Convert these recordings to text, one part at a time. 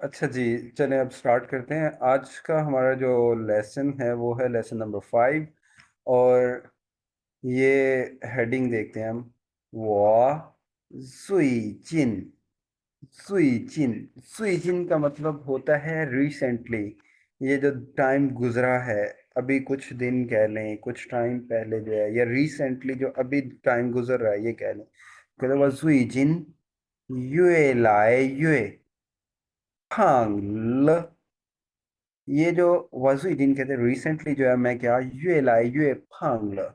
अच्छा जी, चलें अब स्टार्ट करते हैं। आज का हमारा जो लेसन है वो है लेसन नंबर 5। और ये हेडिंग देखते हैं हम। वो सुई जिन। सुई जिन। सुई जिन का मतलब होता है रिसेंटली। ये जो टाइम गुजरा है, अभी कुछ दिन कह लें, कुछ टाइम पहले जो है, या रिसेंटली जो अभी टाइम गुजर रहा है ये कह लें। कहते वो सुई जिन युए लाए युए फांग। ये जो वजू दिन कहते हैं रिसेंटली जो है, मैं क्या युए लाई युए फांग ल।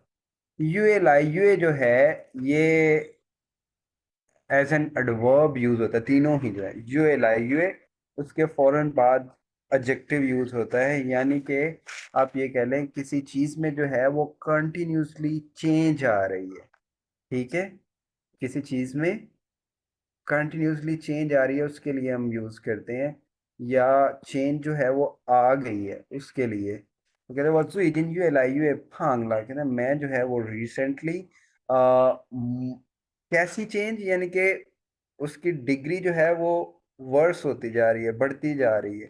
युए लाई युए जो है, ये एज एन एडवर्ब यूज होता है। तीनों ही जो है युए लाई युए, उसके फौरन बाद एडजेक्टिव यूज होता है। यानी कि आप ये कह लें किसी चीज में जो है वो कंटिन्यूसली चेंज आ रही है। ठीक है, किसी चीज में कंटिन्यूसली चेंज आ रही है उसके लिए हम यूज करते हैं। या चेंज जो है वो आ गई है उसके लिए तो कहते हैं वो सुई जिन युए लाई युए फांग ला। कहते हैं मैं जो है वो रिसेंटली कैसी चेंज, यानी कि उसकी डिग्री जो है वो वर्स होती जा रही है, बढ़ती जा रही है।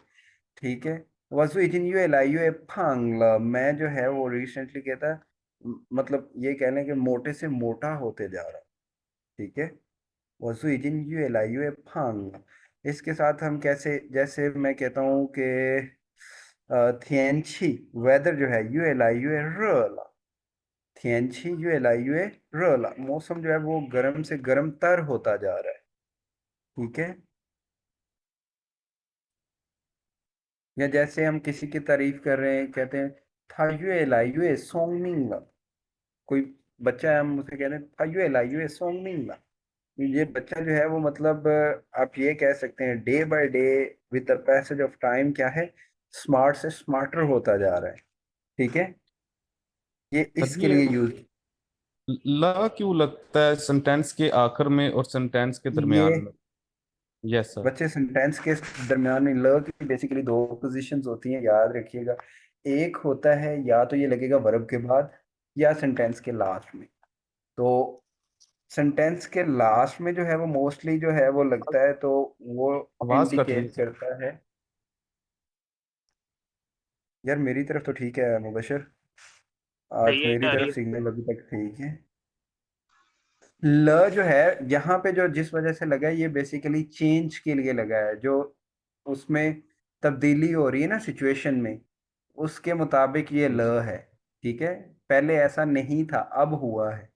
ठीक है। वसु इजिन युए लाई युए फांग ला, मैं जो है वो रिसेंटली कहता है मतलब ये कह लें कि मोटे से मोटा होते जा रहा है। ठीक है। 我最近越来越胖了। इसके साथ हम कैसे, जैसे मैं कहता हूँ कि 天气 वेदर जो है 越来越热了। 天气越来越热了, मौसम जो है वो गर्म से गर्म तर होता जा रहा है। ठीक है। या जैसे हम किसी की तारीफ कर रहे हैं, कहते हैं 他越来越聪明了। कोई बच्चा है, हम उसे कहते हैं 他越来越聪明了। ये बच्चा जो है वो मतलब आप ये कह सकते हैं day by day with the passage of time क्या है, स्मार्ट से स्मार्टर होता जा रहा है। ठीक है। ये सर इसके ये लिए यूज। ला क्यों लगता है सेंटेंस के आखिर में और सेंटेंस के ये दरमियान में? Yes sir. बच्चे सेंटेंस के दरमियान में ल की बेसिकली दो पोजीशंस होती हैं, याद रखिएगा। एक होता है या तो ये लगेगा वर्ब के बाद या सेंटेंस के लास्ट में। तो सेंटेंस के लास्ट में जो है वो मोस्टली जो है वो लगता है, तो वो आवाज कट रही है इंडिकेट सर। करता है। यार मेरी तरफ तो ठीक है मुबशर, आज सही है, मेरी आ रही तरफ है। सिग्नल अभी तक ठीक है। ल जो है यहाँ पे जो जिस वजह से लगा है, ये बेसिकली चेंज के लिए लगा है। जो उसमें तब्दीली हो रही है ना सिचुएशन में, उसके मुताबिक ये ल है। ठीक है। पहले ऐसा नहीं था, अब हुआ है।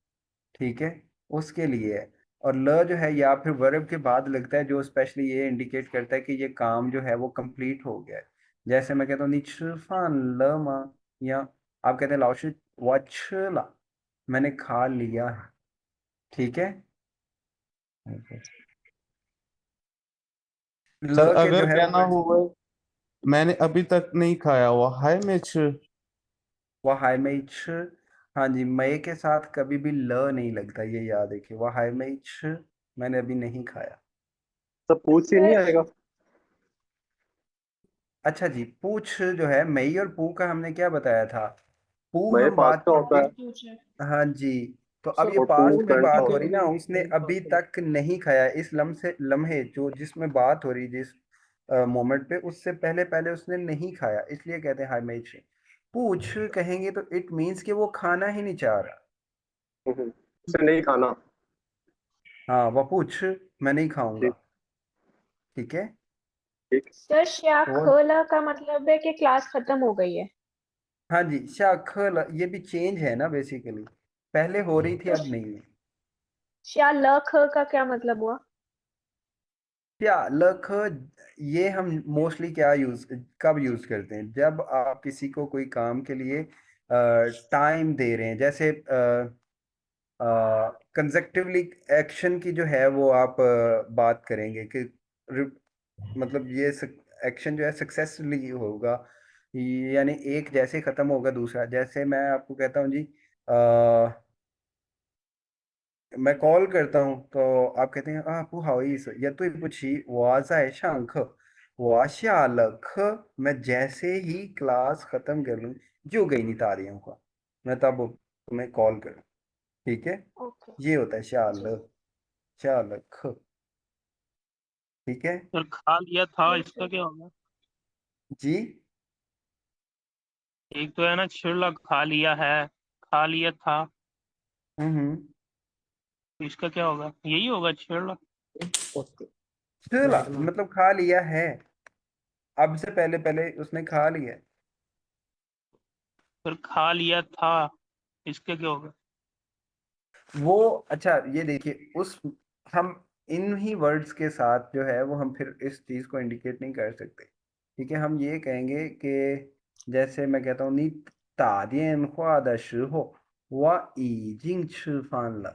ठीक है। उसके लिए है। और ल जो है या फिर वर्ब के बाद लगता है, जो स्पेशली ये इंडिकेट करता है कि ये काम जो है वो कंप्लीट हो गया है। जैसे मैं कहता हूँ निचफान ल मा, या आप कहते हैं लाओश वाचला, मैंने खा लिया है। ठीक है। ल सर के जो अगर है कहना हुआ है, मैंने अभी तक नहीं खाया हुआ हाय मिर्च। वह हाय में छ। हाँ जी, मई के साथ कभी भी ल नहीं लगता, ये याद रखिए। वह हाय में छ, मैंने अभी नहीं खाया। सब पूछ से नहीं सर आएगा। अच्छा जी, पूछ जो है मई और पू का हमने क्या बताया था। पू मैं हम पास बात का कर होता रहे। है। पूछे हाँ जी। तो अब सर ये और टू पास्ट में करंट का बात हो होता रही है। ना, उसने अभी तक नहीं खाया। इस लम्हे लम्हे जो जिसमें बात हो रही, जिस मोमेंट पे, उससे पहले पहले उसने नहीं खाया, इसलिए कहते हैं हाय मई छ। पूछ कहेंगे तो इट मीन्स कि वो खाना ही नहीं चाह रहा। उसे नहीं खाना। हाँ, वह पूछ, मैं नहीं ठीक। खाऊंगा। ठीक है। ठीक। सर और श्याखला का मतलब है कि क्लास खत्म हो गई है। हाँ जी, ये भी चेंज है ना बेसिकली, पहले हो रही थी तो अब नहीं है। श्यालख का क्या मतलब हुआ? क्या लख, ये हम मोस्टली क्या यूज, कब यूज करते हैं, जब आप किसी को कोई काम के लिए टाइम दे रहे हैं। जैसे कंसेक्टिवली एक्शन की जो है वो आप बात करेंगे कि मतलब ये एक्शन जो है सक्सेसफुली होगा। यानी एक जैसे खत्म होगा दूसरा, जैसे मैं आपको कहता हूँ जी, मैं कॉल करता हूँ तो आप कहते हैं 不好意思，也对不起，我在上课，我下了课। मैं जैसे ही क्लास खत्म कर लूँ, जो गई नहीं तारियों का, मैं तब तुम्हें कॉल करूँ। ठीक है। ओके। ये होता है शाल। जी। चल ख। ठीक है सर खा लिया था, ठीक इसका है। क्या होगा? जी। एक तो है ना छिड़ला, खा लिया है, खा लिया था, हम्म। तो इसका क्या होगा? यही होगा छिड़ला। चला मतलब खा लिया है, अब से पहले पहले उसने खा लिया है। फिर खा लिया था, इसका क्या होगा? वो अच्छा ये देखिए उस हम इन ही वर्ड्स के साथ जो है वो हम फिर इस चीज को इंडिकेट नहीं कर सकते। ठीक है, हम ये कहेंगे कि जैसे मैं कहता हूँ नी तादियन ख्वा द हो वा इजिंग फान ला।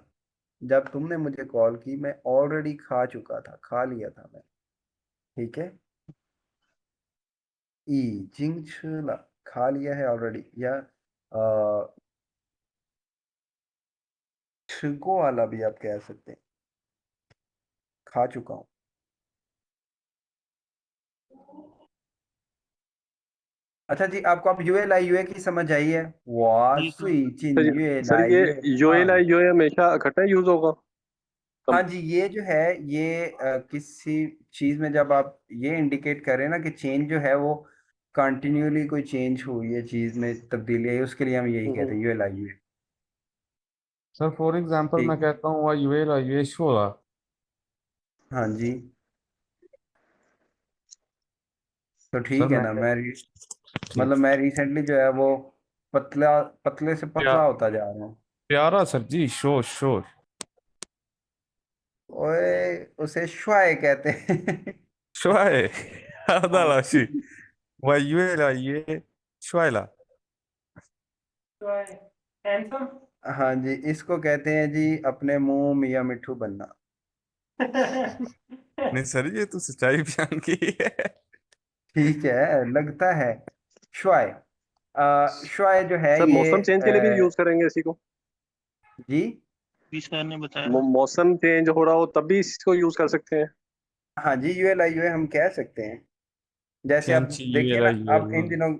जब तुमने मुझे कॉल की मैं ऑलरेडी खा चुका था, खा लिया था मैं। ठीक है, इजिंग ला खा लिया है ऑलरेडी, या छिको वाला भी आप कह सकते हैं, खा चुका हूँ। अच्छा जी, आपको आप यूएल आई यूए की समझ आई है? जी सर। वासुई चिन सर यूएल सर आई ये यूए यूएल हाँ। आई यूए हमेशा इकट्ठा यूज होगा? हाँ जी, ये जो है ये किसी चीज में जब आप ये इंडिकेट करें ना कि चेंज जो है वो कंटिन्यूली कोई चेंज हुई है, चीज में तब्दीली आई, उसके लिए हम यही कहते हैं यूएल आई यूए। सर फॉर एग्जांपल मैं ठीक। कहता हूँ वाह यूए ला यूए शोला। हाँ जी, तो सर ठीक है मैं ना। ठीक। मतलब मैं रिसेंटली जो है वो पतला पतले से प्या, पतला होता जा रहा हूँ। प्यारा सर जी, शोर शोर। ओए उसे श्वाय कहते हैं। शोए हदा हाँ। लाशी वाह यूए ला यूए शोला। हाँ जी, इसको कहते हैं जी अपने मुंह मियाँ मिट्ठू बनना। नहीं सर ये तो सच्चाई बयान की है। ठीक है, लगता है। श्वाय श्वाय जो है सर ये मौसम चेंज के लिए भी यूज करेंगे इसी को? जी। जी सर ने बताया। मौसम चेंज हो रहा हो तब भी इसको यूज कर सकते हैं? हाँ जी, यूएल आई यूए हम कह सकते हैं। जैसे अब कैंची यूए देखिए ला ना, यूए अब इन दिनों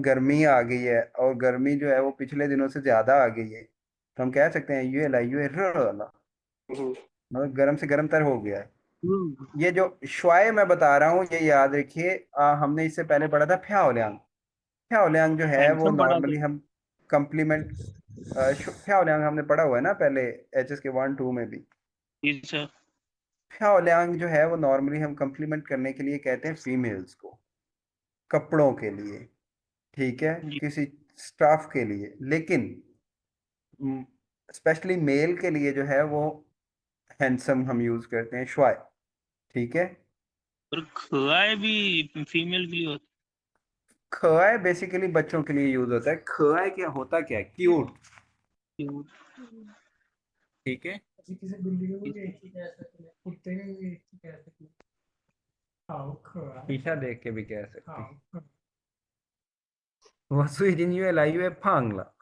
गर्मी आ गई है, और गर्मी जो है वो पिछले दिनों से ज्यादा आ गई है, तो हम कह सकते हैं यूएल आई यूए हम्म। मतलब गर्म से गर्म तर हो गया है। हम्म, ये जो श्वाय मैं बता रहा हूँ ये याद रखिए, हमने इससे पहले पढ़ा था फ्याओलियांग। फ्याओलियांग जो है वो हैंडसम पढ़ा नॉर्मली था। हम कंप्लीमेंट, फ्याओलियांग हमने पढ़ा हुआ है ना पहले, एच एस के 1 2 में भी। जी सर। फ्याओलियांग जो है वो नॉर्मली हम कंप्लीमेंट करने के लिए कहते हैं फीमेल्स को, कपड़ों के लिए। ठीक है, जी। किसी स्टाफ के लिए, लेकिन स्पेशली मेल के लिए जो है वो हैंडसम हम यूज करते हैं श्वाय। ठीक है। और खवाए भी फीमेल के लिए होता खवाए बेसिकली बच्चों के लिए यूज होता है। खवाए क्या होता, क्या क्यूट। है। ठीक है। पीछा देख के भी कह सकते हैं। वसु जिन लाई हुए फांगला।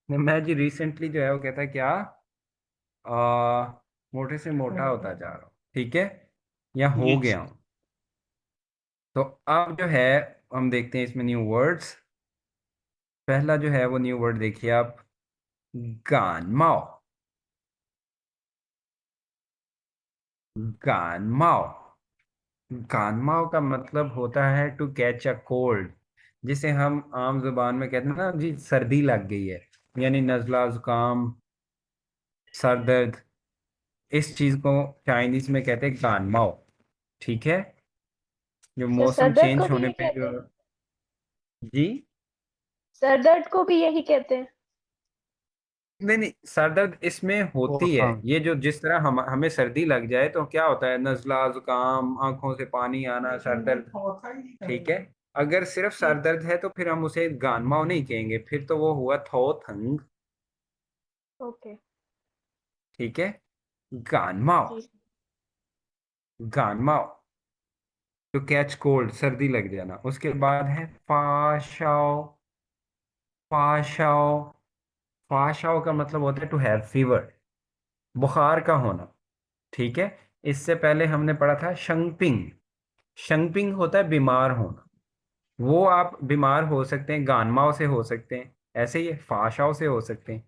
मैं जी रिसेंटली जो है वो कहता है क्या, मोटे से मोटा होता जा रहा हूँ। ठीक है, या जी हो गया सर। हूँ। तो अब जो है हम देखते हैं इसमें न्यू वर्ड्स। पहला जो है वो न्यू वर्ड देखिए आप, गानमाओ। गानमाओ। गानमाओ का मतलब होता है टू कैच अ कोल्ड, जिसे हम आम जुबान में कहते हैं ना जी सर्दी लग गई है, यानी नजला जुकाम, सर दर्द। इस चीज को चाइनीज में कहते हैं गानमाओ। ठीक है, जो सर सर मौसम दर्द को चेंज भी होने यही पे कहते जो। हैं? जी। सर दर्द को भी यही कहते हैं? नहीं नहीं, सर दर्द इसमें और होती है, हाँ ये जो जिस तरह हमें सर्दी लग जाए तो क्या होता है, नजला जुकाम, आंखों से पानी आना, सर दर्द। ठीक है, अगर सिर्फ जी। सर दर्द है तो फिर हम उसे गानमाओ नहीं कहेंगे, फिर तो वो हुआ थोथंग। ओके। ठीक है, गानमाओ। जी। गानमाओ टू कैच कोल्ड, सर्दी लग जाना। उसके बाद है फाशाओ। फाशाओ। फाशाओ का मतलब होता है टू हैव फीवर, बुखार का होना। ठीक है, इससे पहले हमने पढ़ा था शंगपिंग। शंगपिंग होता है बीमार होना। वो आप बीमार हो सकते हैं गानमाओ से, हो सकते हैं ऐसे ही फाशाओ से हो सकते हैं।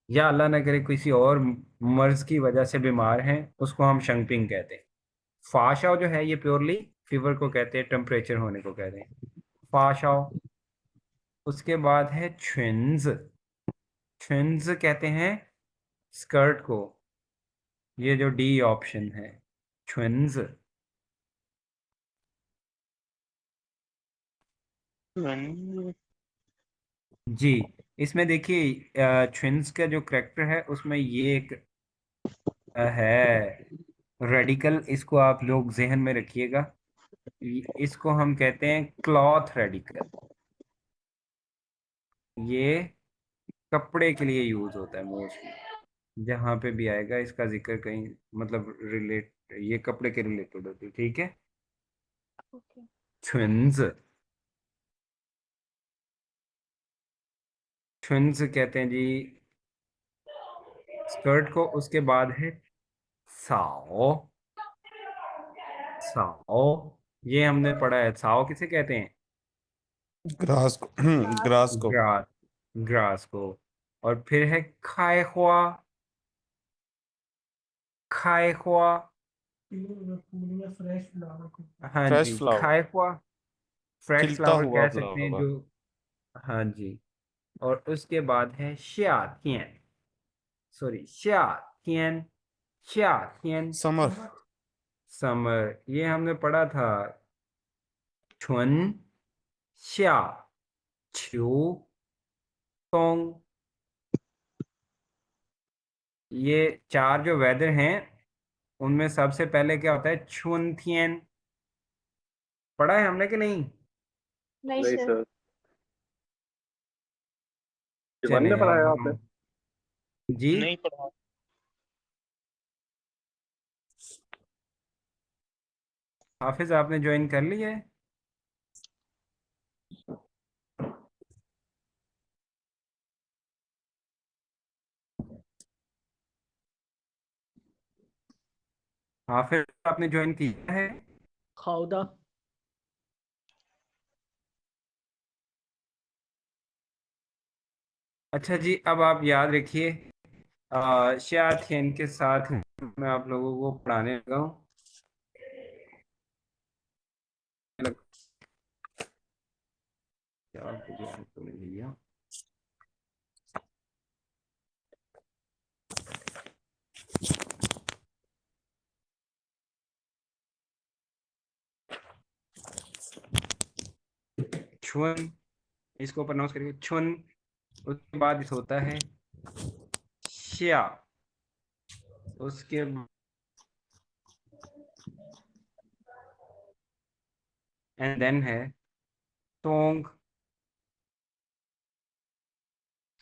या अल्लाह ना करे किसी और मर्ज की वजह से बीमार हैं, उसको हम शंगपिंग कहते हैं। फाशाओ जो है ये प्योरली फीवर को कहते हैं, टेम्परेचर होने को कहते हैं फाशाओ। उसके बाद है ट्विन्स। ट्विन्स कहते हैं स्कर्ट को, ये जो डी ऑप्शन है ट्विन्स। ट्विन। जी, इसमें देखिए ट्विन्स का जो करेक्टर है उसमें ये एक है रेडिकल, इसको आप लोग जहन में रखिएगा। इसको हम कहते हैं क्लॉथ रेडिकल। ये कपड़े के लिए यूज होता है मोस्टली, जहां पे भी आएगा इसका जिक्र कहीं, मतलब रिलेट, ये कपड़े के रिलेटेड होती है, ठीक है। ओके। ट्विन्स, ट्विन्स कहते हैं जी स्कर्ट को। उसके बाद है साओ। साओ, ये हमने पढ़ा है, साओ किसे कहते हैं? ग्रास को ग्रास को ग्रास, ग्रास को। और फिर है खाए हुआ। खाए हुआ, हाँ फ्रेश जी, फ्लावर, खाए हुआ, फ्रेश खिलता फ्लावर हुआ कह सकते हैं फ्लावर। जो। हाँ जी। और उसके बाद है श्यातियन, सॉरी श्यातियन, श्यातियन। समर। समर, ये हमने पढ़ा था, छुन, श्या, छू, तोंग। ये चार जो वेदर हैं उनमें सबसे पहले क्या होता है? छुनथियन। पढ़ा है हमने कि नहीं? नहीं नहीं सर। सर, ये वन में चले पढ़ा अब है आपने? हम, जी, नहीं पढ़ा। हाफिज आपने ज्वाइन कर लिया है? हाफिज आपने ज्वाइन किया है? खाउदा। अच्छा जी, अब आप याद रखिए, शायद के साथ मैं आप लोगों को पढ़ाने लगा हूँ। क्या मुझे आपको मिल गया? छुन, इसको प्रोनाउंस करिए छुन। उसके बाद इस होता है श्या। उसके एंड देन है तोंग।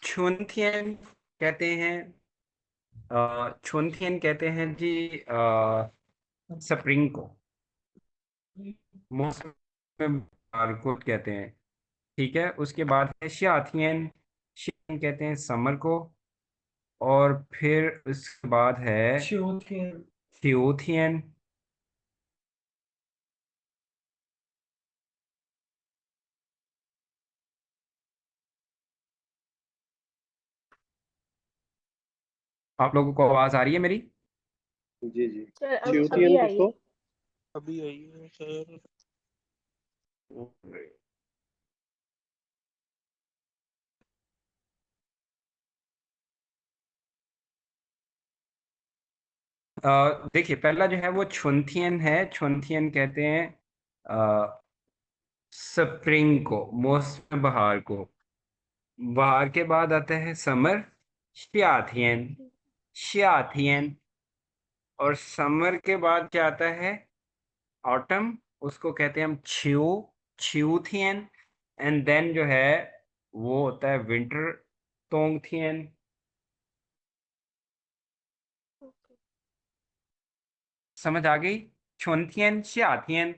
छुनथियन कहते हैं, छुनथियन कहते हैं जी स्प्रिंग को, मौसम में बारकोट कहते हैं, ठीक है। उसके बाद है शियाथियन, शियाथियन कहते हैं समर को। और फिर उसके बाद है थियोथियन। आप लोगों को आवाज आ रही है मेरी? जी जी। सर अब अभी च्यूतियन आई है। किसको? अभी आई है सर। देखिए, पहला जो है वो छुनथियन है। छुनथियन कहते हैं स्प्रिंग को, मौसम बहार को। बहार के बाद आता है समर, शियाथियन, शियाथियन। और समर के बाद क्या आता है? ऑटम, उसको कहते हैं हम छिऊ, छिऊथियन। एंड देन जो है वो होता है विंटर, तोंगथियन। समझ आ गई? छुनथियन, शियाथियन,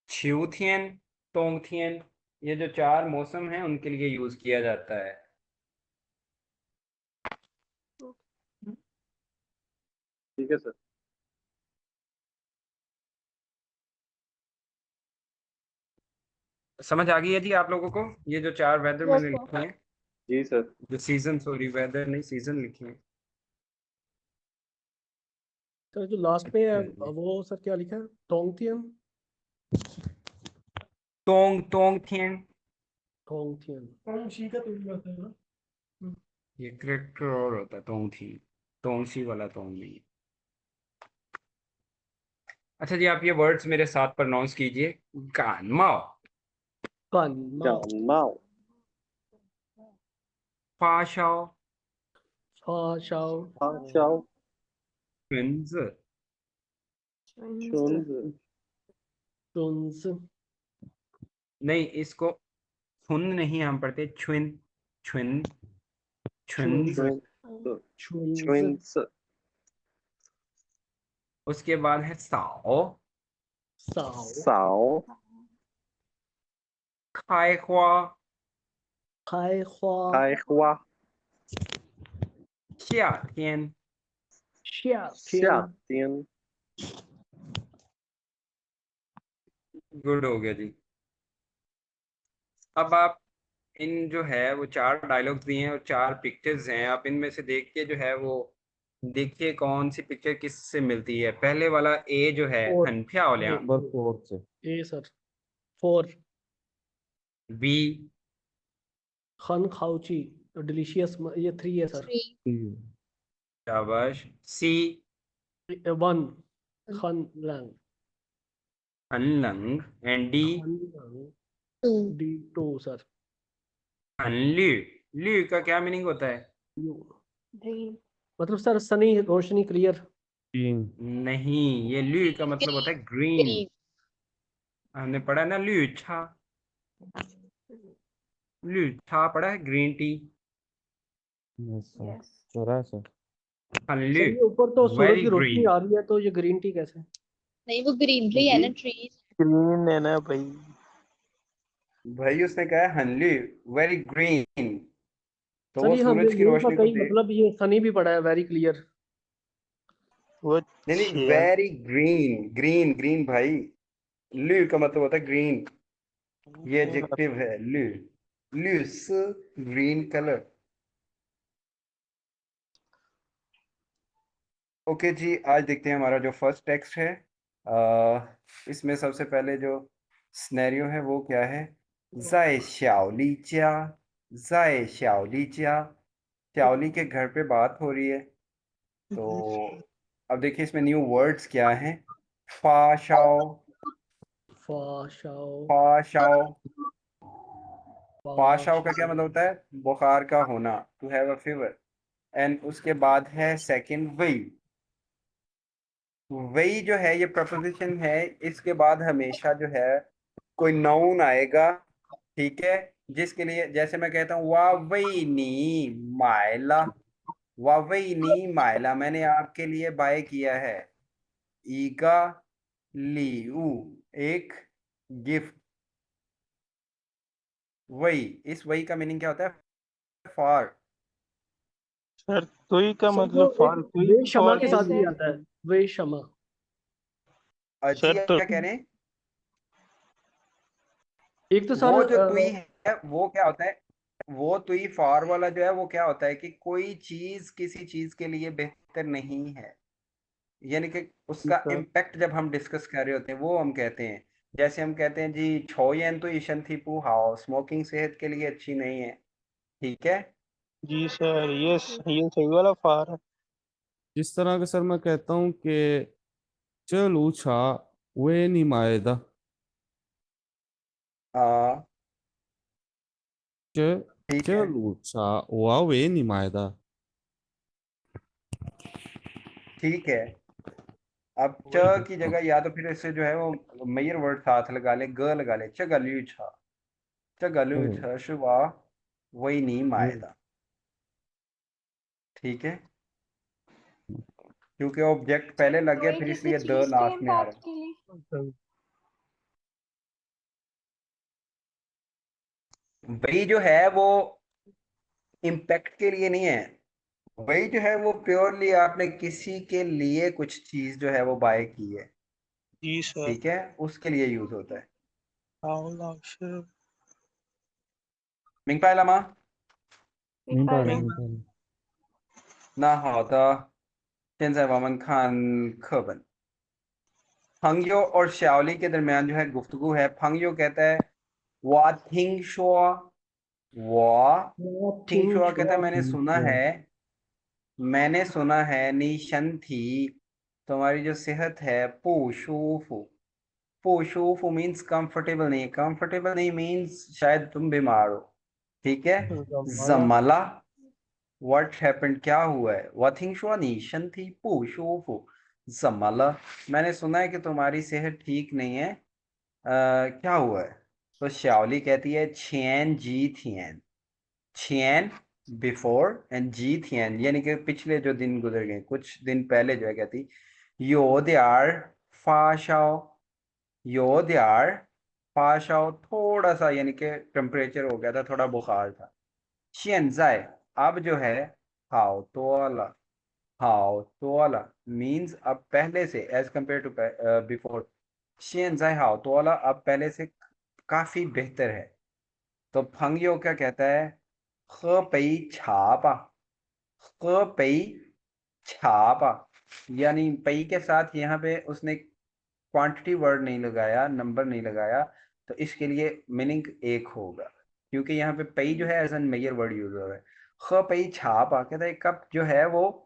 छिऊथियन, तोंगथियन, ये जो चार मौसम हैं उनके लिए यूज किया जाता है। ठीक है सर। समझ आ गई है जी आप लोगों को, ये जो चार वेदर यस मैंने सर। लिखे हैं? जी सर। जो सीजन, सॉरी वेदर नहीं, सीजन लिखे हैं। सर जो लास्ट में है अच्छा जी। वो सर क्या लिखा है? टोंगथियन। तोंग तोंग थियन, टोंगथियन टोंगशी का तो होता है ना। ये करेक्टर और होता है तोंग थी, तोंगसी वाला तोंग नहीं। अच्छा जी, आप ये वर्ड्स मेरे साथ प्रोनाउंस कीजिए। गानमाओ, कानमाओ। जानमाओ, फाशाओ, फाशाओ। फाशाओ, क्विंज, शुन्ज, टुन्स। नहीं इसको छुन नहीं हम पढ़ते, छुन छुन छुन्स। छुन्स। शुन्स, छुन्स। शुन्स, उसके बाद है साओ, साओ। साओ, खाए ख्वा, खाए ख्वा। हाइख्वा, शिया थियन। श्याथियन। शातियन। गुड हो गया जी। अब आप इन जो है वो 4 डायलॉग्स दिए हैं और 4 पिक्चर्स हैं, आप इनमें से देख के जो है वो देखिए कौन सी पिक्चर किस से मिलती है। पहले वाला ए जो है फोर। हनफ्या ओलिया, नंबर 4 से। ए सर। फोर। बी खन खाउची डिलीशियस, ये 3 है सर। शाबाश, सी 1 खन लैंग। हनलंग, एंड डी खन लैंग डी 2 सर। हनल्यू। ल्यू का क्या मीनिंग होता है? You green. मतलब सर सनी, रोशनी, क्लियर। 3। नहीं, ये ल्यू का मतलब होता है ग्रीन। हमने पढ़ा ना ल्यू छा, ल्यू छा पढ़ा है, green tea. Yes sir, yes. चौराहा सर। हनल्यू सर ये ऊपर तो सूरज वेरी की रोशनी ग्रीन। आ रही है, तो ये ग्रीन टी कैसे? नहीं वो ग्रीनरी है जी ना, ट्रीज। ग्रीन है ना भाई। भाई, उसने कहा है हनल्यू वेरी ग्रीन, तो सर वो ये हमने सूरज की न्यू का रोशनी को कई देख। मतलब ये सनी भी पड़ा है, वेरी क्लियर। वो नहीं नहीं, वेरी ग्रीन, ग्रीन ग्रीन भाई। ल्यू का मतलब होता है ग्रीन, ये एडजेक्टिव है ल्यू। ल्यूस, ग्रीन कलर। ओके जी, आज देखते हैं हमारा जो फर्स्ट टेक्स्ट है। इसमें सबसे पहले जो स्नेरियो है वो क्या है? जाए श्याओली च्या, जाए श्याओली च्या, श्याओली के घर पे बात हो रही है। तो अब देखिए इसमें न्यू वर्ड्स क्या हैं। फा शाओ, फाशाओ। फा शाओ। फा शाओ का क्या फाशाओ। मतलब होता है? बुखार का होना, to have a fever. And उसके बाद है सेकंड वही। वही जो है ये प्रपोजिशन है, इसके बाद हमेशा जो है कोई नाउन आएगा, ठीक है? जिसके लिए जैसे मैं कहता हूँ वाह वही नी मायला, वाह वही नी मायला, मैंने आपके लिए बाय किया है। ईगा लीऊ, एक गिफ्ट। वही, इस वही का मीनिंग क्या होता है? फॉर। सर तुई का सर वो मतलब फॉर, एक तुई वे क्षमा फॉर के टू। साथ यस भी सर। आता है, वे क्षमा। जी सर तो क्या कह रहे हैं? एक तो सर वो जो तुई है वो क्या होता है? वो तुई फॉर वाला जो है वो क्या होता है कि कोई चीज किसी चीज के लिए बेहतर नहीं है, यानी कि उसका सर इम्पैक्ट जब हम डिस्कस कर रहे होते हैं वो हम कहते हैं। जैसे हम कहते हैं जी छोयन तो ईशन थी पू हाओ, स्मोकिंग सेहत के लिए अच्छी नहीं है, ठीक है? जी सर, ये सही वाला फॉर है। जिस तरह के सर मैं कहता हूँ कि चल छा वे नहीं माएदा, हाँ, च ठीक है, चल छा वा वे नहीं माएदा। ठीक है। अब च वही की कहता हूँ। जगह या तो फिर इससे जो है वो मेयर वर्ड साथ लगा ले, ग लगा ले, चगलू छा, चगलू हम्म, छ शुवा, वही नहीं हम्म, मायदा, ठीक है? क्योंकि ऑब्जेक्ट पहले लग गया कोई फिर किसी इसलिए द चीज के लास्ट में आ इम्पैक्ट रहा के लिए। है। वही जो है वो इम्पैक्ट के लिए नहीं है, वही जो है वो प्योरली आपने किसी के लिए कुछ चीज जो है वो बाय की है, जी सर। ठीक है? उसके लिए यूज होता है। How loud sir. मिंगपाई लामा, 明白了，明白了。明白了。那好的，现在我们看课本。朋友और श्याओली के दरमियान जो है गुफ्तगू है।朋友 कहता है 我听说我听说 कहता है मैंने सुना है नी शंथी तुम्हारी जो सेहत है पू शूफू मीन्स कंफर्टेबल नहीं मीन्स शायद तुम बीमार हो। ठीक है। जमला व्हाट हैपेंड क्या हुआ है। वथिंग शुआ नी शंथी पू शूफू जमला मैंने सुना है कि तुम्हारी सेहत ठीक नहीं है। क्या हुआ है। तो श्याओली कहती है छियन जी थियन छियन बिफोर एंड जी थियन यानी कि पिछले जो दिन गुजर गए कुछ दिन पहले जो है कहती यो द्यार फाशाओ यो द्यार फाशाओ थोड़ा सा यानी कि टेम्परेचर हो गया था थोड़ा बुखार था। शियन जाए अब जो है हाउ तोला मीन्स अब पहले से एज कंपेयर टू बिफोर शियन जाए हाउ तोला अब पहले से काफी बेहतर है। तो फंगियो क्या कहता है ख पई छापा ख पई छापा यानी पई के साथ यहाँ पे उसने क्वांटिटी वर्ड नहीं लगाया नंबर नहीं लगाया तो इसके लिए मीनिंग एक होगा क्योंकि यहाँ पे पई जो है as an major word use हो रहा है। ख पई छापा कहता है कप जो है वो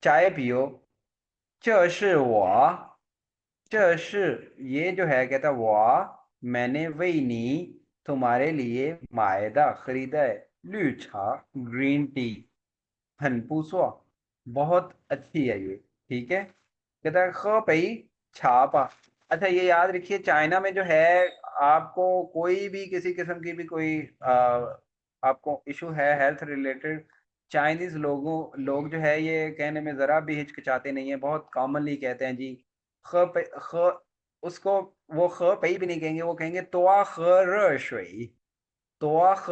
चाय पियो। 这是我这是 ये जो है कहता वाह मैंने वही नी तुम्हारे लिए मायदा खरीदा है लूछा ग्रीन टी हनपूसवा बहुत अच्छी है ये। ठीक है। कहता है ख पई छापा। अच्छा ये याद रखिए चाइना में जो है आपको कोई भी किसी किस्म की भी कोई आपको इशू है हेल्थ रिलेटेड चाइनीज लोग जो है ये कहने में जरा भी हिचकिचाते नहीं है बहुत कॉमनली कहते हैं जी ख उसको वो ख पई भी नहीं कहेंगे वो कहेंगे तोआ ख र शुई तोआ ख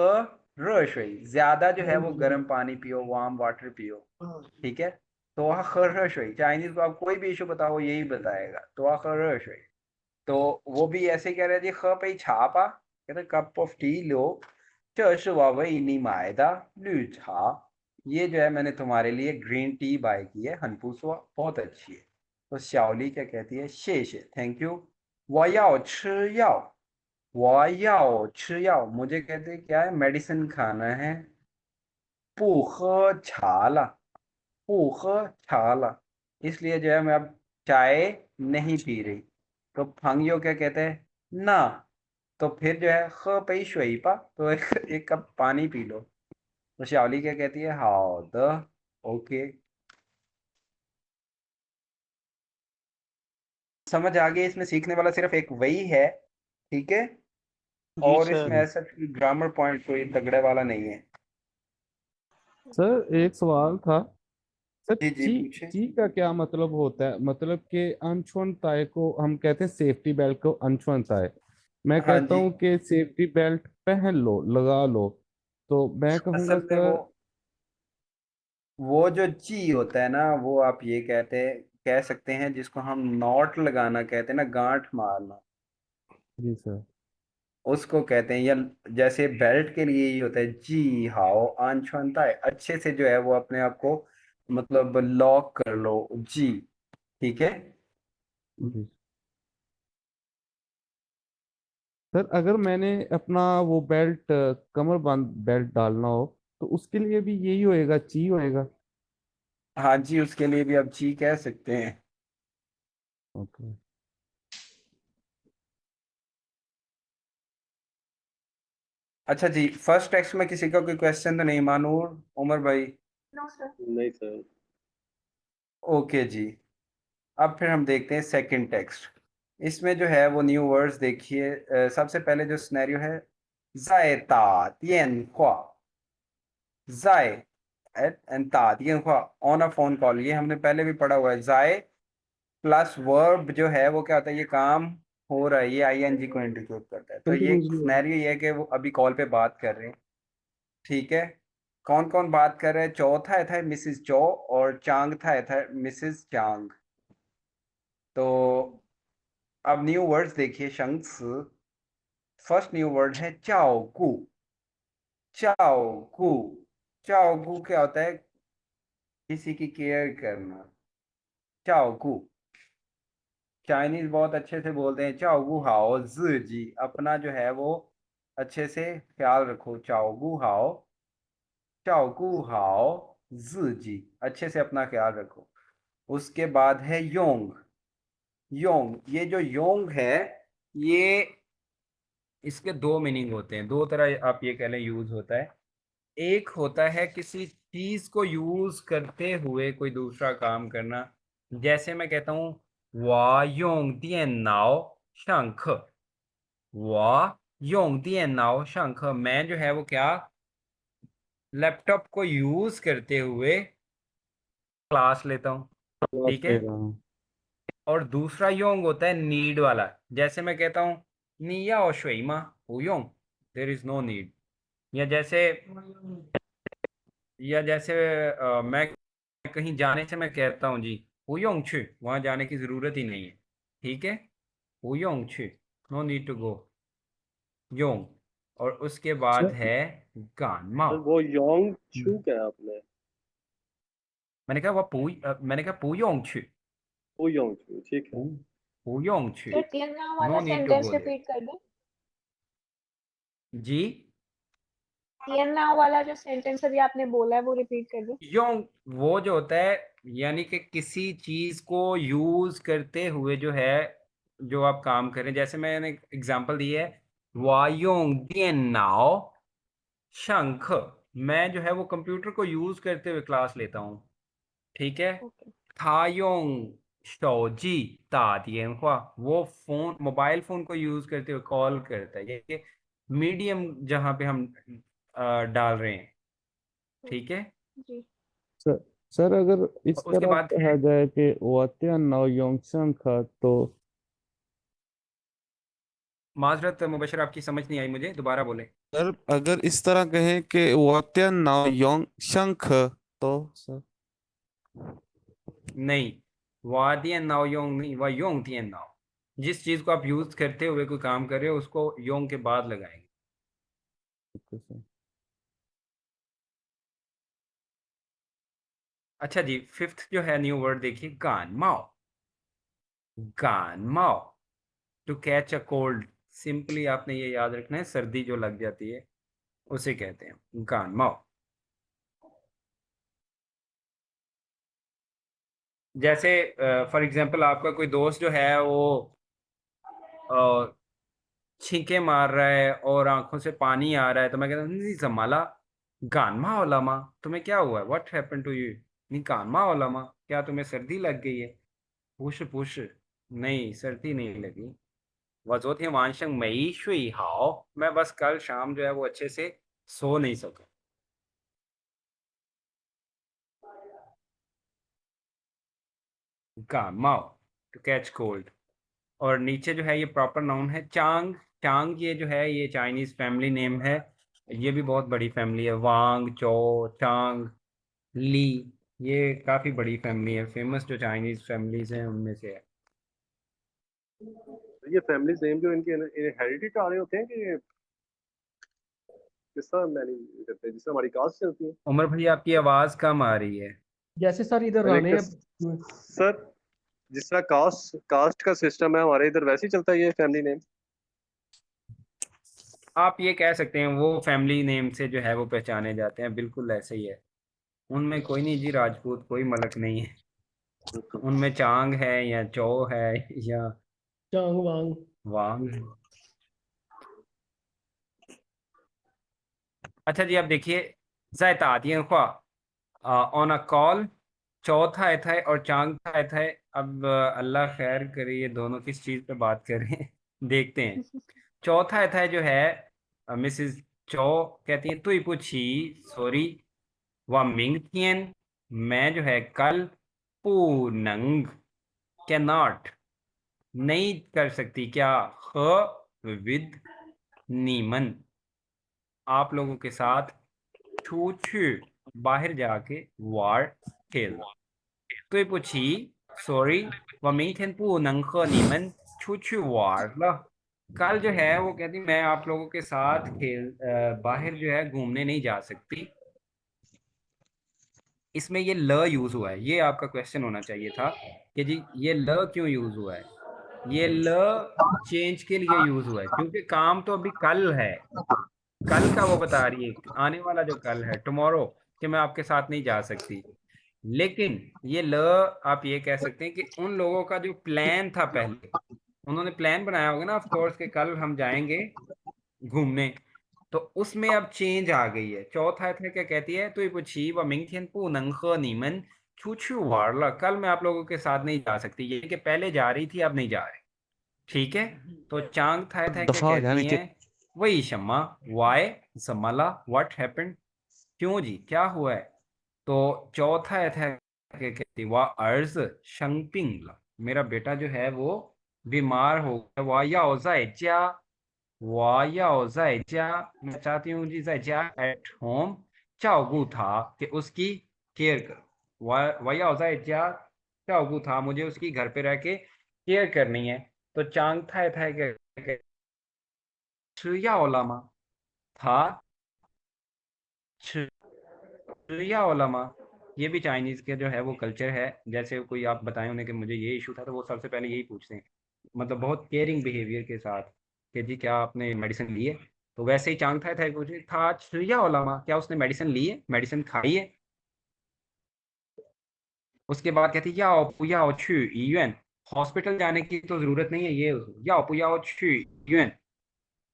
र शुई ज्यादा जो है वो गर्म पानी पियो वार्म वाटर पियो। ठीक है। तोआ ख र शुई चाइनीज को आप कोई भी इशू बताओ यही बताएगा तोआ ख र शुई। तो वो भी ऐसे कह रहे हैं जी ख पई छापा कहते कप ऑफ टी लो 这是我为你买的绿茶 ये जो है मैंने तुम्हारे लिए ग्रीन टी बाय की है हनपूसवा बहुत अच्छी है। तो श्याओली क्या कहती है शेषे थैंक यू 我要吃药 我要吃药 मुझे कहते हैं क्या है मेडिसिन खाना है 不喝茶了不喝茶了 इसलिए जो है मैं अब चाय नहीं पी रही। तो फंगियो क्या कहते हैं ना तो फिर जो है ख पई शुई पा तो एक कप पानी पी लो। तो श्यावली क्या कहती है हाउ द ओके समझ आ गई। इसमें सीखने वाला सिर्फ एक वही है। ठीक है। जी और सर। इसमें ऐसा ग्रामर पॉइंट कोई तगड़े वाला नहीं है। सर एक सवाल था सर जी जी ची पूछे। ची का क्या मतलब होता है मतलब कि अनछुअन ताए को हम कहते हैं सेफ्टी बेल्ट को अनछुअन ताए मैं हाँ कहता जी हूँ कि सेफ्टी बेल्ट पहन लो लगा लो तो मैं कहूँगा असल में सर वो जो ची होता है ना वो आप ये कह सकते हैं जिसको हम नॉट लगाना कहते हैं ना गांठ मारना जी सर उसको कहते हैं या जैसे बेल्ट के लिए ही होता है जी हाओ आंछनता है अच्छे से जो है वो अपने आप को मतलब लॉक कर लो जी। ठीक है। जी सर अगर मैंने अपना वो बेल्ट कमर बंद बेल्ट डालना हो तो उसके लिए भी यही होएगा ची होएगा। हाँ जी उसके लिए भी आप जी कह सकते हैं। ओके अच्छा जी फर्स्ट टेक्स्ट में किसी का कोई क्वेश्चन तो नहीं मानूर उमर भाई। No sir. नहीं सर। ओके जी। अब फिर हम देखते हैं सेकंड टेक्स्ट। इसमें जो है वो न्यू वर्ड्स देखिए सबसे पहले जो सिनेरियो है जाए ता तियन ख्वा जाए एंड ता Teeyan ख्वा on a phone call ये हमने पहले भी पढ़ा हुआ है जाए प्लस वर्ब जो है वो क्या होता है ये काम हो रहा है ये आईएनजी को इंडिकेट करता है। तो ये कंटिन्यूसली हो रहा है। सिनेरियो ये है कि वो अभी कॉल पे बात कर रहे हैं। ठीक है। कौन कौन बात कर रहे हैं चौ था मिसिस चौ और चांग था मिसिस चांग। तो अब न्यू वर्ड्स देखिए शंक्स फर्स्ट न्यू वर्ड है चाओ कु चाओ कु चाओगू क्या होता है? किसी की केयर करना। चाओगू। चाइनीज बहुत अच्छे से बोलते हैं चाओगू हाओ जी, अपना जो है वो अच्छे से ख्याल रखो। चाओगू हाओ, चाओगू हाओ जी, अच्छे से अपना ख्याल रखो। उसके बाद है योंग। योंग, ये जो योंग है, ये इसके दो मीनिंग होते हैं, दो तरह आप ये कह लें यूज होता है। एक होता है किसी चीज को यूज करते हुए कोई दूसरा काम करना। जैसे मैं कहता हूँ वा योंग दियन नाओ शंख। वा योंग दियन नाओ शंख, मैं जो है वो क्या, लैपटॉप को यूज करते हुए क्लास लेता हूँ। क्लास ठीक है। ले रहा हूँ। और दूसरा योंग होता है नीड वाला। जैसे मैं कहता हूँ निया और श्वेमा योंग, देर इज नो नीड। या जैसे, मैं कहीं जाने से मैं कहता हूँ जी हुयोंग छु, वहां जाने की जरूरत ही नहीं है। ठीक है। हुयोंग छु, नो नीड टू गो। योंग। और उसके बाद सर है गान माओ। सर वो योंग छू क्या है आपने? मैंने कहा पुयोंग छु। वो योंग छू, ठीक है। पुयोंग छु, सर टियर नाउ वाला no need to sentence go there. Repeat कर दो। जी। टियर नाउ वाला जो सेंटेंस अभी आपने बोला है वो रिपीट कर दो। योंग वो जो होता है, यानी कि किसी चीज को यूज करते हुए जो है, जो आप काम करें। जैसे मैंने एग्जांपल दी है वायोंग दियन नाओ शंख, मैं जो है वो कंप्यूटर को यूज करते हुए क्लास लेता हूँ। ठीक है। ओके। थायोंग शोजी ता दियन हुआ, वो फोन, मोबाइल फोन को यूज करते हुए कॉल करता है। ये मीडियम जहां पे हम डाल रहे हैं। ठीक है। जी। सर सर अगर इस और उसके तरह बाद है, कहा जाए कि वात्या नौ योंगसंग था तो। माजरत मुबशर, आपकी समझ नहीं आई मुझे, दोबारा बोले। सर अगर इस तरह कहें कि वात्या नौ योंगसंग तो सर। नहीं, वादियन नाव योंग नहीं, वह योंग तियन नाव। जिस चीज को आप यूज करते हुए कोई काम कर रहे हो उसको योंग के बाद लगाएंगे। Okay sir. अच्छा जी, फिफ्थ जो है न्यू वर्ड देखिए, गान माओ। गान माओ, to catch a cold. Simply आपने ये याद रखना है, सर्दी जो लग जाती है उसे कहते हैं गान माओ। जैसे फॉर एग्जांपल आपका कोई दोस्त जो है वो अ, छींके मार रहा है और आंखों से पानी आ रहा है, तो मैं कहता हूँ "नी जमाला गानमा ओलामा, तुम्हें क्या हुआ है, व्हाट हैपेंड टू यू, नी गानमा ओलामा, क्या तुम्हें सर्दी लग गई है? पुश पुश, नहीं सर्दी नहीं लगी। वजोत वांशंग मई शुई हाओ, मैं बस कल शाम जो है वो अच्छे से सो नहीं सका। गामाओ, टू कैच कोल्ड। और नीचे जो है ये प्रॉपर नाउन है चांग। चांग ये जो है ये चाइनीज फैमिली नेम है। ये भी बहुत बड़ी फैमिली है, वांग चो चांग ली। ये काफी बड़ी फैमिली है, फेमस जो चाइनीज फैमिलीज हैं उनमें से है। ये फैमिली नेम जो इनके हेरिडिटी आ रहे होते हैं कि किस तरह मैनेज करते हैं, जिस तरह हमारी कास्ट चलती है? उमर भाई आपकी आवाज कम आ रही है। जैसे सर इधर मैंने राणे किस सर, जिस तरह कास्ट कास्ट का सिस्टम है हमारे इधर, वैसे ही चलता है ये फैमिली नेम? आप ये कह सकते हैं, वो फैमिली नेम से जो है वो पहचाने जाते हैं, बिल्कुल ऐसे ही है। उनमें कोई नहीं जी, राजपूत कोई मलक नहीं है। उनमें चांग है या चौ है या चांग वांग। वांग है। अच्छा जी, अब देखिए जायता आती है ख्वा ऑन अ कॉल। चौथा आया है और चांग था आया है। अब अल्लाह खैर करे, ये दोनों किस चीज पे बात कर रहे हैं देखते हैं। चौथा आया है जो है, मिसिस चौ कहती है तुई पूछी सॉरी व मिंग थियन, मैं जो है कल पूनंग कैन नॉट, नहीं कर सकती क्या, ख विद नीमन, आप लोगों के साथ छू छू बाहर जाके वार खेल। तो ये पूछी सॉरी व मिंग थियन पूनंग ख नीमन छू छू वार ला, कल जो है वो कहती मैं आप लोगों के साथ बाहर जो है घूमने नहीं जा सकती। इसमें ये ल यूज हुआ है, ये आपका क्वेश्चन होना चाहिए था कि जी ये ल क्यों यूज हुआ है। ये ल चेंज के लिए यूज हुआ है क्योंकि काम तो अभी कल है, कल का वो बता रही है, आने वाला जो कल है टुमारो, कि मैं आपके साथ नहीं जा सकती। लेकिन ये ल आप ये कह सकते हैं कि उन लोगों का जो प्लान था पहले, उन्होंने प्लान बनाया होगा ना ऑफ कोर्स कि कल हम जाएंगे घूमने, तो उसमें अब चेंज आ गई है। चौथा था क्या कहती है, तो पूछी व मिंगथियन पू नंग हे नीमन छू वार ल, कल मैं आप लोगों के साथ नहीं जा सकती, ये कि पहले जा रही थी अब नहीं जा रही। ठीक है, तो चांग था क्या दफा हो कहती जानी हैं, वही शम्मा वाई जमाला व्हाट हैपेंड, क्यों जी क्या हुआ है। तो चौथा था क्या कहती, वाह अर्ज शंपिंग ला, मेरा बेटा जो है वो बीमार हो गया, वाह याओ ज़ाय जा, वाह याओ ज़ाय जा, मैं चाहती हूँ जी ज़ाय जा एट होम चाओगू था, कि उसकी केयर करो, वाह वाह याओ ज़ाय जा चाओगू था, मुझे उसकी घर पे रह के केयर करनी है। तो चांग था क्या, 吃药了吗？他吃药了吗？ये भी चाइनीज के जो है वो कल्चर है, जैसे कोई आप बताएं उन्हें कि मुझे ये इशू था, तो वो सबसे पहले यही पूछते हैं, मतलब बहुत केयरिंग बिहेवियर के साथ, कि जी क्या आपने मेडिसिन ली है। तो वैसे ही चांग था पूछ रही था 吃药了吗, क्या उसने मेडिसिन ली है, मेडिसिन खाई है। उसके बाद कहती याओ पु याओ छु ईयुन, हॉस्पिटल जाने की तो जरूरत नहीं है, ये याओ पु याओ छु ईयुन।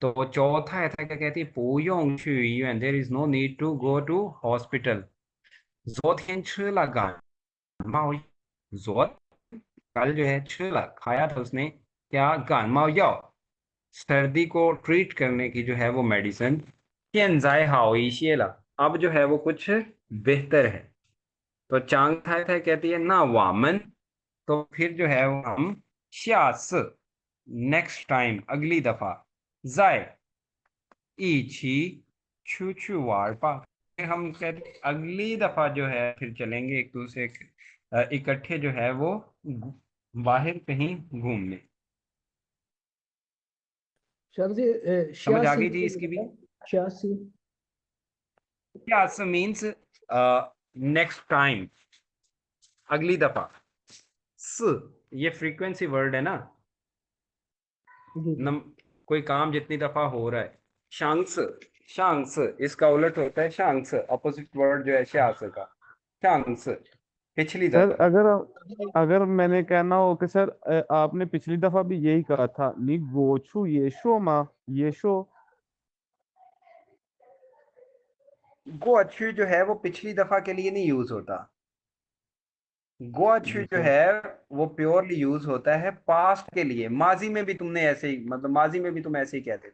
तो चौथा है था क्या कहती है, 不用去医院 there is no need to go to hospital. 昨天吃了感冒 जोर, कल जो है 吃了 खाया था उसने क्या, 感冒药 सर्दी को ट्रीट करने की जो है वो मेडिसिन। 现在好一些了 अब जो है वो कुछ बेहतर है। तो चांग था कहती है ना वामन, तो फिर जो है वो हम 下次 नेक्स्ट टाइम अगली दफा, जाए 一起出去玩吧, फिर हम कहते अगली दफा जो है फिर चलेंगे एक दूसरे इकट्ठे जो है वो बाहर कहीं घूमने। सर जी समझ आ 86 गई जी इसकी भी। 86 क्या मीन्स नेक्स्ट टाइम, अगली दफा। स ये फ्रीक्वेंसी वर्ड है ना, जी जी कोई काम जितनी दफा हो रहा है। शांग्स, शांग्स इसका उलट होता है शांग्स, अपोजिट वर्ड जो है शास का, शांग्स पिछली सर दफा। अगर मैंने कहना हो कि सर आपने पिछली दफा भी यही कहा था, नी गोचू ये शो मा, ये शो। गो अच्छी जो है वो पिछली दफा के लिए नहीं यूज होता, गो अच्छी जी जो सर। है वो प्योरली यूज होता है पास्ट के लिए। माजी में भी तुमने ऐसे ही, मतलब माजी में भी तुम ऐसे ही कहते थे,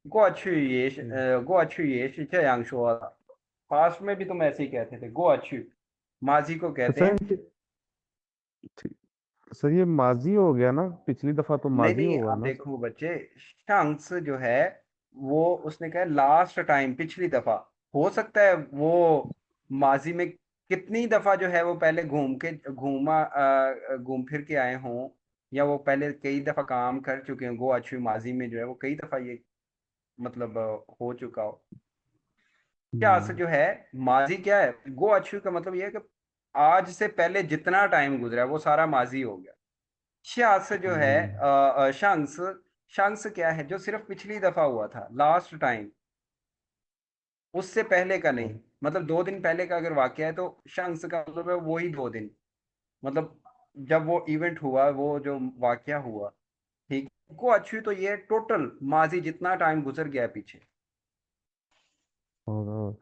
过去也是 这样说的, पास्ट में भी तुम ऐसे ही कहते थे, गो अच्छी माजी को तो कहते सर हैं। सर ये माजी हो गया ना, पिछली दफा तो नहीं माजी नहीं, होगा आप ना। देखो बच्चे, शंक्स जो है वो उसने कहा लास्ट टाइम, पिछली दफा। हो सकता है वो माजी में कितनी दफा जो है वो पहले घूम फिर के आए हों, या वो पहले कई दफा काम कर चुके हैं, गो अच्छी माजी में जो है वो कई दफा ये मतलब हो चुका हो। क्या से हम्म। जो है माजी क्या है, गो अच्छी का मतलब ये है कि आज से पहले जितना टाइम गुजरा है वो सारा माजी हो गया। श्यास जो है हम्म। शंस, शंस क्या है, जो सिर्फ पिछली दफा हुआ था, लास्ट टाइम, उससे पहले का नहीं। मतलब 2 दिन पहले का अगर वाक्य है तो शंस का मतलब है वही 2 दिन, मतलब जब वो इवेंट हुआ, वो जो वाक्य हुआ। ठीक, को अच्छी तो ये टोटल माजी जितना टाइम गुजर गया है पीछे। और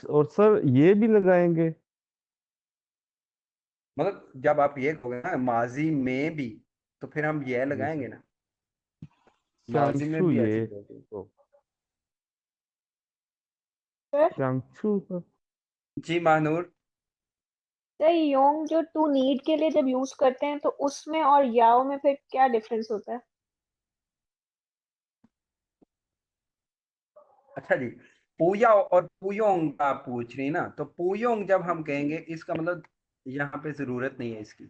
और सर ये भी लगाएंगे। मतलब जब आप ये कहोगे ना माजी में भी, तो फिर हम ये जी लगाएंगे सर। ना, माजी में चांगचू भी ये, ऐसे बोलते तो। सर चांगचू सर। जी महानूर। सर योंग जो टू नीड के लिए जब यूज करते हैं तो उसमें और याओ में फिर क्या डिफरेंस होता है? अच्छा जी, पूया और पुयोंग आप पूछ रही ना, तो पुयोंग जब हम कहेंगे इसका मतलब यहाँ पे जरूरत नहीं है इसकी।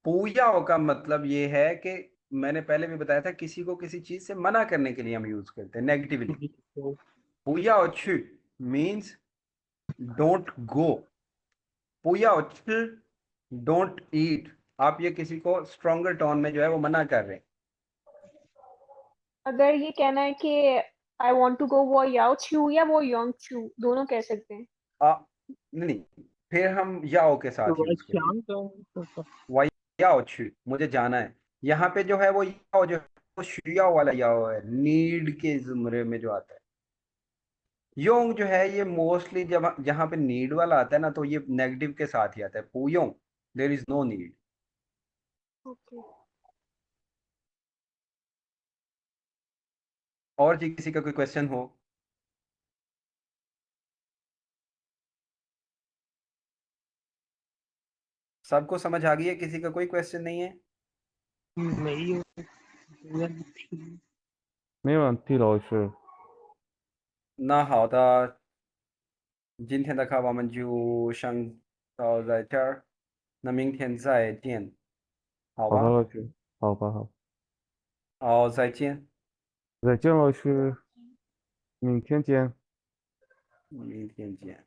पूयाओ का मतलब ये है कि मैंने पहले भी बताया था, किसी को किसी चीज से मना करने के लिए हम यूज करते हैं नेगेटिवली। पूयाओ छु means don't go, 不要吃 don't eat. आप ये किसी को स्ट्रॉन्गर टोन में जो है वो मना कर रहे हैं। अगर ये कहना है कि आई वांट टू गो, वो याओ छू या वो योंग छू दोनों कह सकते हैं। नहीं, फिर हम याओ के साथ वह यूज करेंगे। शाम का वाई याओ छू, मुझे जाना है। यहाँ पे जो है वो याओ जो है वो शुयाओ वाला याओ है, नीड के जुमरे में जो आता है। योंग जो है ये मोस्टली जब जहाँ पे नीड वाला आता है ना तो ये नेगेटिव के साथ ही आता है। पुयोंग, there is no need. Okay. और जी किसी का कोई क्वेश्चन हो? सबको समझ आ गई है? किसी का कोई क्वेश्चन नहीं है? नहीं 没问题，老师。那好的，今天的课我们就上到在这儿，那明天再见，好好的，吧？老师。好吧，好，好，再见，再见，老师，明天见。明天见。